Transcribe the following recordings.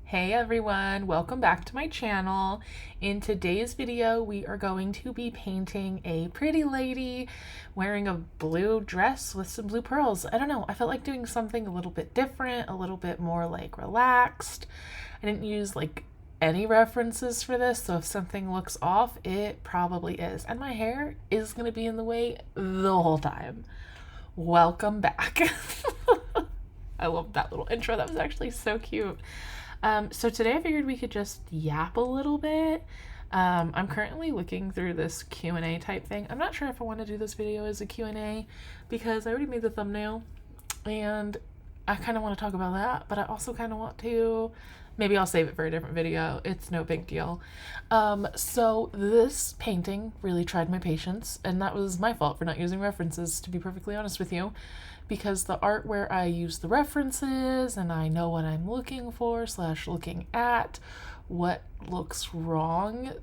Hey everyone, welcome back to my channel. In today's video, we are going to be painting a pretty lady wearing a blue dress with some blue pearls. I don't know, I felt like doing something a little bit different, a little bit more like relaxed. I didn't use like any references for this, so if something looks off, it probably is. And my hair is gonna be in the way the whole time. Welcome back. I love that little intro, that was actually so cute. So today I figured we could just yap a little bit. I'm currently looking through this Q&A type thing. I'm not sure if I want to do this video as a Q&A because I already made the thumbnail and I kind of want to talk about that, but I also kind of want to, maybe I'll save it for a different video. It's no big deal. So this painting really tried my patience, and that was my fault for not using references, to be perfectly honest with you, because the art where I use the references and I know what I'm looking for / looking at, what looks wrong,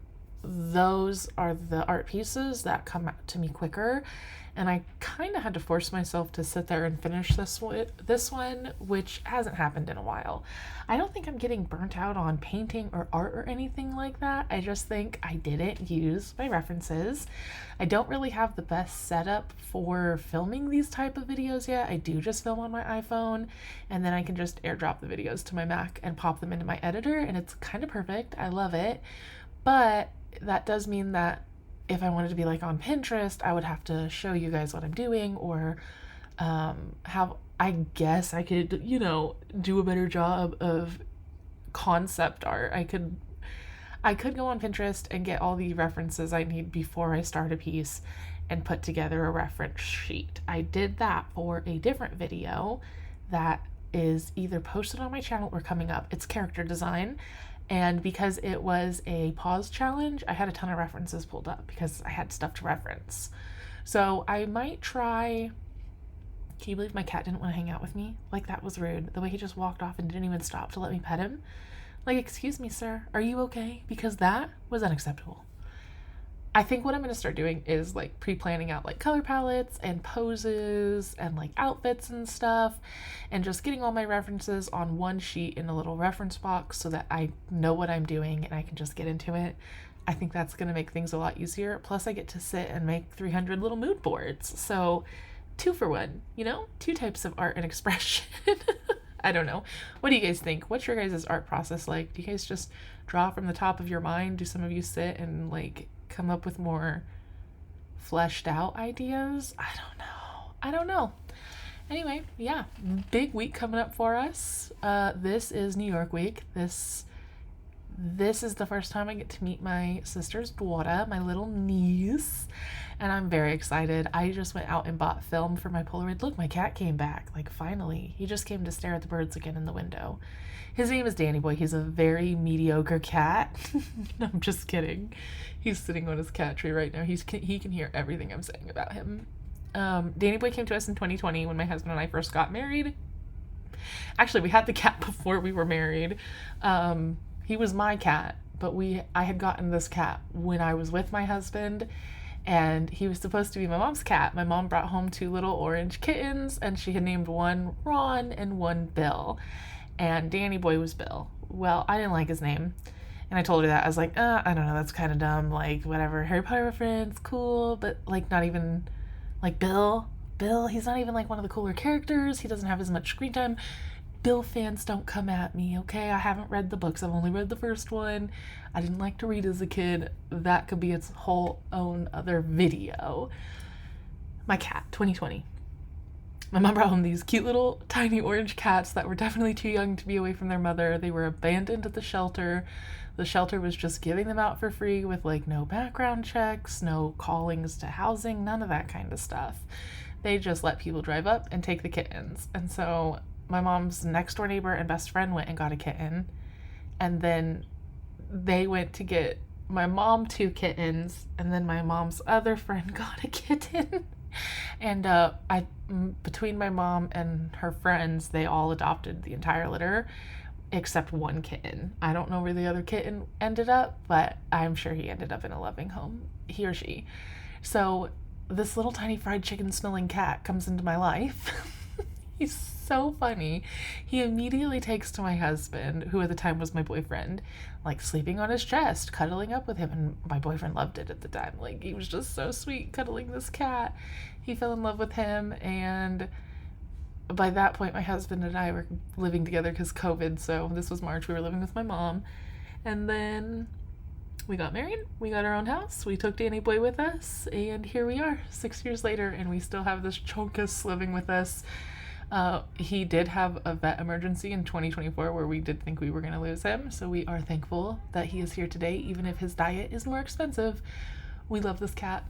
those are the art pieces that come out to me quicker. And I kind of had to force myself to sit there and finish this one, which hasn't happened in a while. I don't think I'm getting burnt out on painting or art or anything like that. I just think I didn't use my references. I don't really have the best setup for filming these type of videos yet. I do just film on my iPhone, and then I can just airdrop the videos to my Mac and pop them into my editor, and it's kind of perfect. I love it. But that does mean that if I wanted to be like on Pinterest, I would have to show you guys what I'm doing, or I guess I could, do a better job of concept art. I could go on Pinterest and get all the references I need before I start a piece and put together a reference sheet. I did that for a different video that is either posted on my channel or coming up. It's character design. And because it was a pause challenge, I had a ton of references pulled up because I had stuff to reference. So I might try. Can you believe my cat didn't want to hang out with me? Like, that was rude. The way he just walked off and didn't even stop to let me pet him. Like, excuse me, sir, are you okay? Because that was unacceptable. I think what I'm going to start doing is like pre-planning out like color palettes and poses and like outfits and stuff, and just getting all my references on one sheet in a little reference box so that I know what I'm doing and I can just get into it. I think that's going to make things a lot easier. Plus I get to sit and make 300 little mood boards. So 2 for 1, two types of art and expression. I don't know. What do you guys think? What's your guys' art process like? Do you guys just draw from the top of your mind? Do some of you sit and like come up with more fleshed out ideas? I don't know. Anyway, yeah, big week coming up for us. This is New York week. This is the first time I get to meet my sister's daughter, my little niece, and I'm very excited. I just went out and bought film for my Polaroid. Look, my cat came back, like finally. He just came to stare at the birds again in the window. His name is Danny Boy. He's a very mediocre cat. No, I'm just kidding. He's sitting on his cat tree right now. He can hear everything I'm saying about him. Danny Boy came to us in 2020 when my husband and I first got married. Actually, we had the cat before we were married. He was my cat, but I had gotten this cat when I was with my husband, and he was supposed to be my mom's cat. My mom brought home 2 little orange kittens, and she had named one Ron and one Bill, and Danny Boy was Bill. Well, I didn't like his name, and I told her that. I was like, I don't know, that's kind of dumb, like, whatever, Harry Potter reference, cool, but, like, not even, like, Bill, he's not even, like, one of the cooler characters. He doesn't have as much screen time. Bill fans, don't come at me, okay? I haven't read the books. I've only read the first one. I didn't like to read as a kid. That could be its whole own other video. My cat, 2020. My mom brought home these cute little tiny orange cats that were definitely too young to be away from their mother. They were abandoned at the shelter. The shelter was just giving them out for free with like no background checks, no callings to housing, none of that kind of stuff. They just let people drive up and take the kittens. And so my mom's next door neighbor and best friend went and got a kitten, and then they went to get my mom 2 kittens, and then my mom's other friend got a kitten. And between my mom and her friends, they all adopted the entire litter except one kitten. I don't know where the other kitten ended up, but I'm sure he ended up in a loving home, he or she. So this little tiny fried chicken smelling cat comes into my life. He's so funny. He immediately takes to my husband, who at the time was my boyfriend, like sleeping on his chest, cuddling up with him. And my boyfriend loved it at the time. Like, he was just so sweet cuddling this cat. He fell in love with him. And by that point, my husband and I were living together because COVID. So this was March. We were living with my mom. And then we got married, we got our own house, we took Danny Boy with us, and here we are 6 years later, and we still have this chunkus living with us. He did have a vet emergency in 2024 where we did think we were going to lose him, so we are thankful that he is here today, even if his diet is more expensive. We love this cat.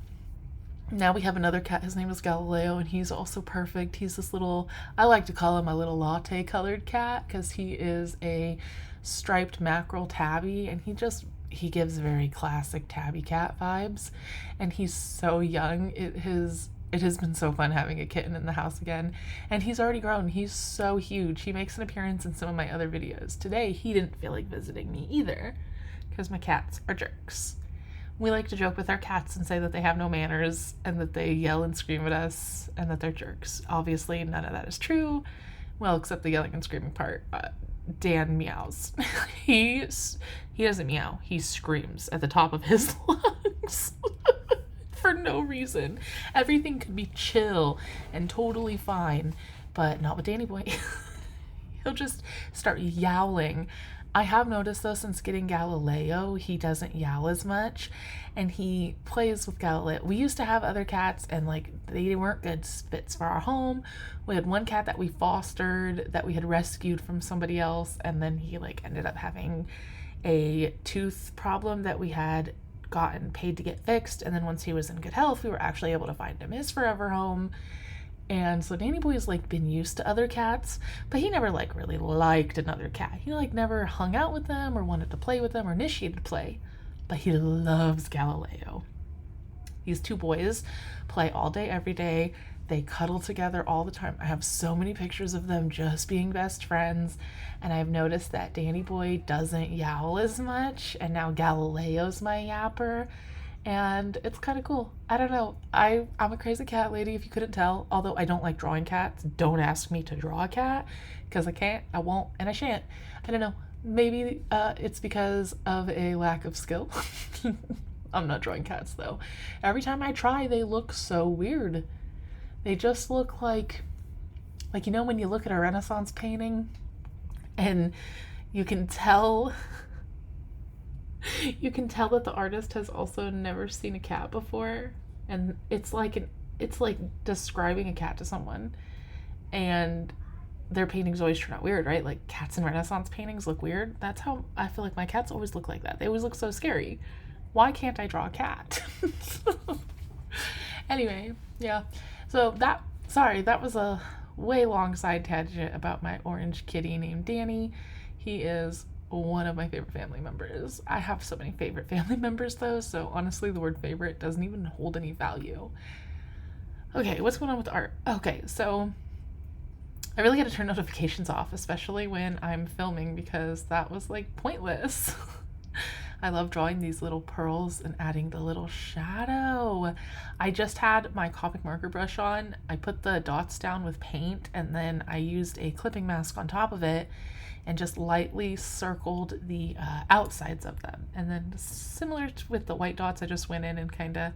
Now we have another cat. His name is Galileo, and he's also perfect. He's this little, I like to call him a little latte colored cat because he is a striped mackerel tabby, and he gives very classic tabby cat vibes, and he's so young. It has been so fun having a kitten in the house again, and he's already grown. He's so huge. He makes an appearance in some of my other videos. Today he didn't feel like visiting me either because my cats are jerks. We like to joke with our cats and say that they have no manners and that they yell and scream at us and that they're jerks. Obviously none of that is true, well, except the yelling and screaming part. Dan meows. He doesn't meow. He screams at the top of his lungs for no reason. Everything could be chill and totally fine, but not with Danny Boy. He'll just start yowling. I have noticed though, since getting Galileo, he doesn't yowl as much, and he plays with Galileo. We used to have other cats, and like they weren't good fits for our home. We had one cat that we fostered that we had rescued from somebody else, and then he like ended up having a tooth problem that we had gotten paid to get fixed, and then once he was in good health, we were actually able to find him his forever home. And so Danny Boy's like been used to other cats, but he never like really liked another cat. He like never hung out with them or wanted to play with them or initiated play, but he loves Galileo. These two boys play all day, every day. They cuddle together all the time. I have so many pictures of them just being best friends, and I've noticed that Danny Boy doesn't yowl as much, and now Galileo's my yapper. And it's kind of cool. I don't know. I'm a crazy cat lady, if you couldn't tell. Although I don't like drawing cats. Don't ask me to draw a cat because I can't, I won't, and I shan't. I don't know. Maybe it's because of a lack of skill. I'm not drawing cats though. Every time I try, they look so weird. They just look like you know when you look at a Renaissance painting and you can tell that the artist has also never seen a cat before, and it's like describing a cat to someone, and their paintings always turn out weird, right? Like cats in Renaissance paintings look weird. That's how I feel like my cats always look like that. They always look so scary. Why can't I draw a cat? Anyway, yeah. So that was a way long side tangent about my orange kitty named Danny. He is one of my favorite family members. I have so many favorite family members though, so honestly the word favorite doesn't even hold any value. Okay, what's going on with the art? Okay, so I really got to turn notifications off, especially when I'm filming, because that was like pointless. I love drawing these little pearls and adding the little shadow. I just had my Copic marker brush on. I put the dots down with paint, and then I used a clipping mask on top of it and just lightly circled the outsides of them. And then similar with the white dots, I just went in and kind of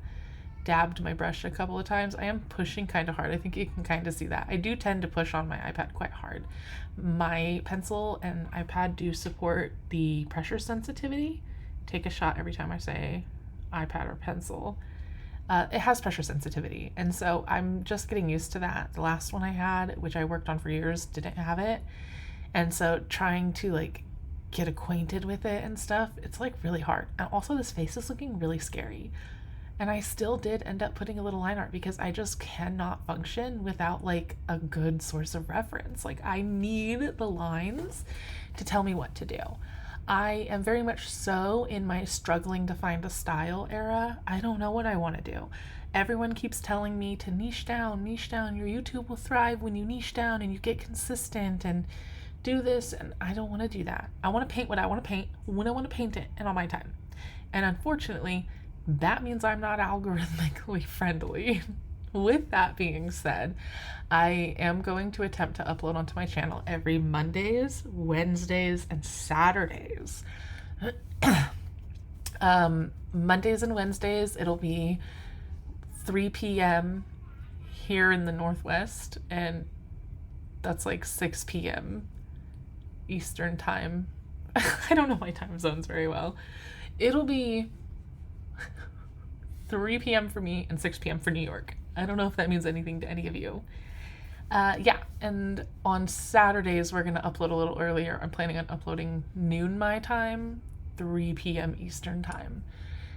dabbed my brush a couple of times. I am pushing kind of hard. I think you can kind of see that. I do tend to push on my iPad quite hard. My pencil and iPad do support the pressure sensitivity. Take a shot every time I say iPad or pencil. It has pressure sensitivity, and so I'm just getting used to that. The last one I had, which I worked on for years, didn't have it, and so trying to like get acquainted with it and stuff, it's like really hard. And also this face is looking really scary, and I still did end up putting a little line art because I just cannot function without like a good source of reference. Like I need the lines to tell me what to do. I am very much so in my struggling to find a style era. I don't know what I want to do. Everyone keeps telling me to niche down. Your YouTube will thrive when you niche down and you get consistent and do this, and I don't want to do that. I want to paint what I want to paint when I want to paint it and on my time. And unfortunately, that means I'm not algorithmically friendly. with that being said, I am going to attempt to upload onto my channel every Mondays, Wednesdays, and Saturdays. Mondays and Wednesdays, it'll be 3 p.m. here in the Northwest, and that's like 6 p.m. Eastern time. I don't know my time zones very well. It'll be 3 p.m. for me and 6 p.m. for New York. I don't know if that means anything to any of you. Yeah, and on Saturdays, we're going to upload a little earlier. I'm planning on uploading noon my time, 3 p.m. Eastern time.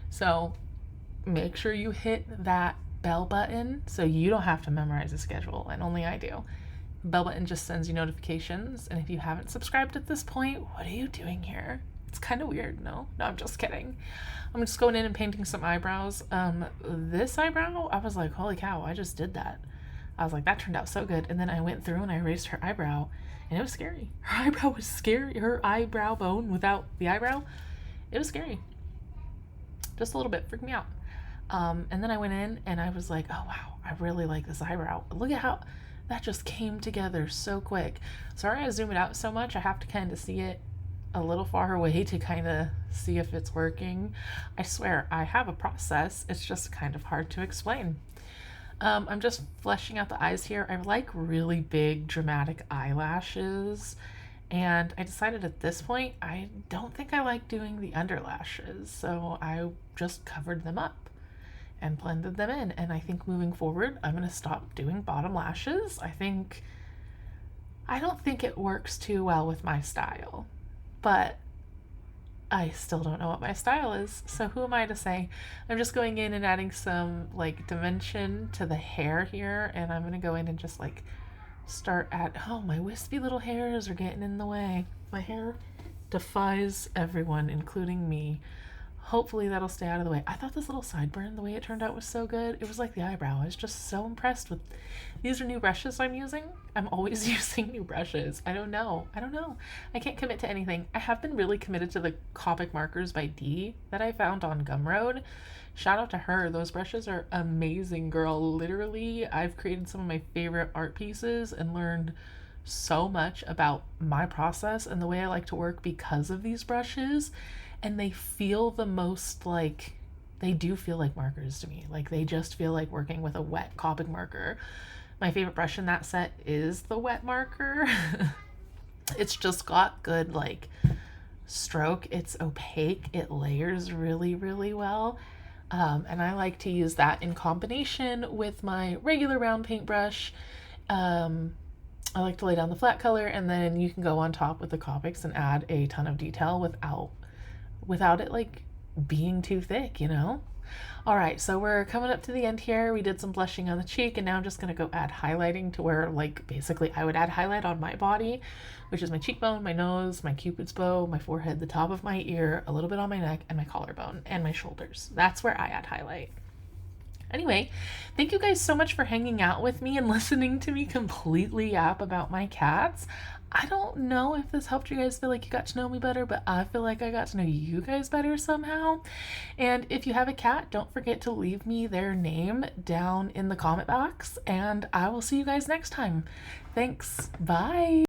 So make sure you hit that bell button so you don't have to memorize the schedule, and only I do. Bell button just sends you notifications, and if you haven't subscribed at this point, what are you doing here? It's kind of weird, no? No, I'm just kidding. I'm just going in and painting some eyebrows. This eyebrow, I was like, holy cow, I just did that. I was like, that turned out so good. And then I went through and I erased her eyebrow, and it was scary. Her eyebrow was scary. Her eyebrow bone without the eyebrow, it was scary. Just a little bit, freaked me out. And then I went in and I was like, oh wow, I really like this eyebrow. Look at how that just came together so quick. Sorry I zoom it out so much. I have to kind of see it a little far away to kind of see if it's working. I swear I have a process. It's just kind of hard to explain. I'm just fleshing out the eyes here. I like really big dramatic eyelashes, and I decided at this point I don't think I like doing the underlashes, so I just covered them up and blended them in. And I think moving forward I'm going to stop doing bottom lashes. I don't think it works too well with my style, but I still don't know what my style is, so who am I to say? I'm just going in and adding some like dimension to the hair here, and I'm gonna go in and just like start at, oh, my wispy little hairs are getting in the way. My hair defies everyone, including me. Hopefully that'll stay out of the way. I thought this little sideburn, the way it turned out, was so good. It was like the eyebrow. I was just so impressed with. These are new brushes I'm using. I'm always using new brushes. I don't know. I can't commit to anything. I have been really committed to the Copic markers by Dee that I found on Gumroad. Shout out to her. Those brushes are amazing, girl. Literally, I've created some of my favorite art pieces and learned so much about my process and the way I like to work because of these brushes. And they feel the most like, they do feel like markers to me. Like they just feel like working with a wet Copic marker. My favorite brush in that set is the wet marker. It's just got good like stroke. It's opaque. It layers really, really well. And I like to use that in combination with my regular round paintbrush. I like to lay down the flat color, and then you can go on top with the Copics and add a ton of detail without it like being too thick, you know? All right, so we're coming up to the end here. We did some blushing on the cheek, and now I'm just gonna go add highlighting to where like basically I would add highlight on my body, which is my cheekbone, my nose, my cupid's bow, my forehead, the top of my ear, a little bit on my neck, and my collarbone and my shoulders. That's where I add highlight. Anyway, thank you guys so much for hanging out with me and listening to me completely yap about my cats. I don't know if this helped you guys feel like you got to know me better, but I feel like I got to know you guys better somehow. And if you have a cat, don't forget to leave me their name down in the comment box, and I will see you guys next time. Thanks. Bye.